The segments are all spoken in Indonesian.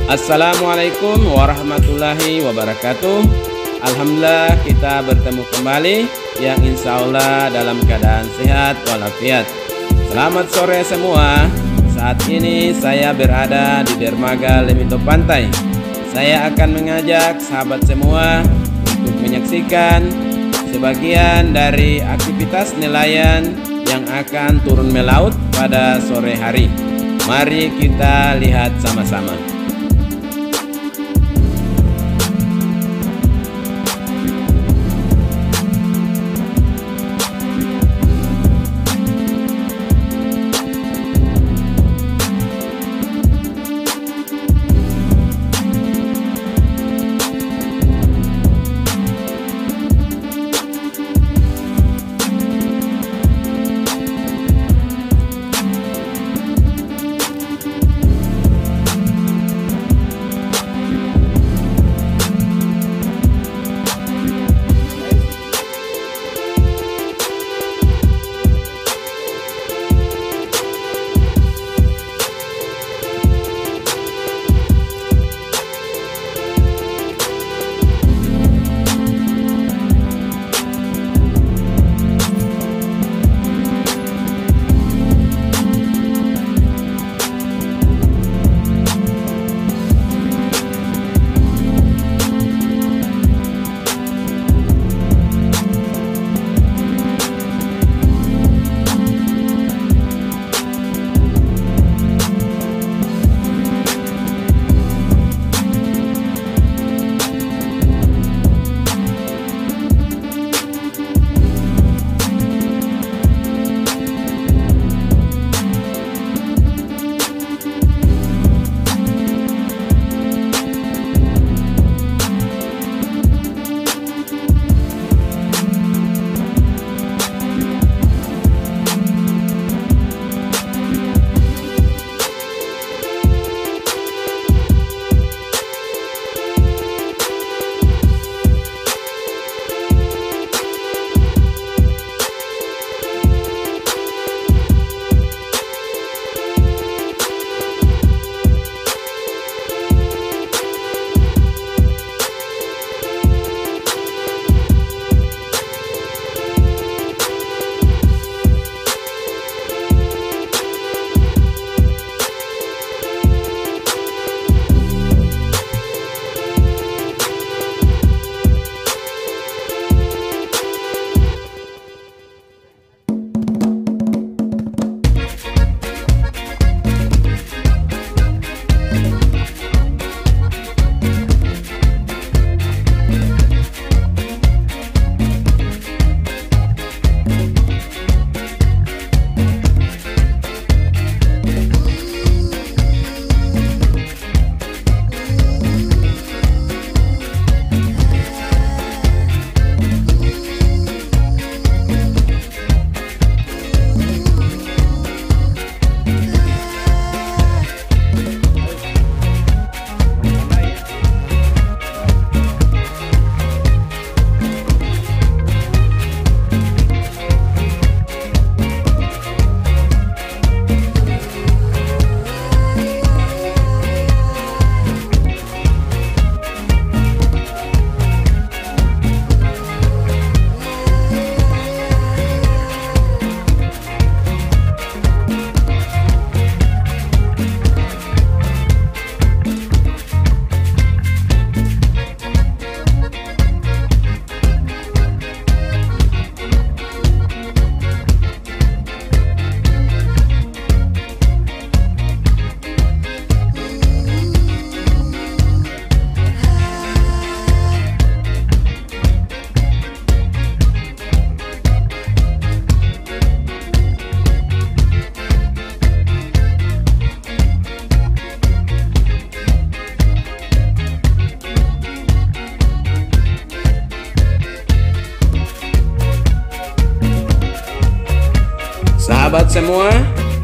Assalamualaikum warahmatullahi wabarakatuh. Alhamdulillah kita bertemu kembali yang insya Allah dalam keadaan sehat walafiat. Selamat sore semua. Saat ini saya berada di dermaga Lemito Pantai. Saya akan mengajak sahabat semua untuk menyaksikan sebagian dari aktivitas nelayan yang akan turun melaut pada sore hari. Mari kita lihat sama-sama. Sahabat semua,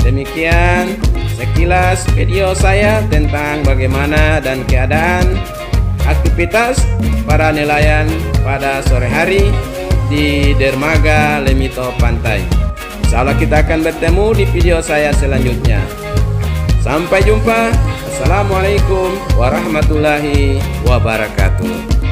demikian sekilas video saya tentang bagaimana dan keadaan aktivitas para nelayan pada sore hari di dermaga Lemito Pantai. Insya Allah kita akan bertemu di video saya selanjutnya. Sampai jumpa. Wassalamualaikum warahmatullahi wabarakatuh.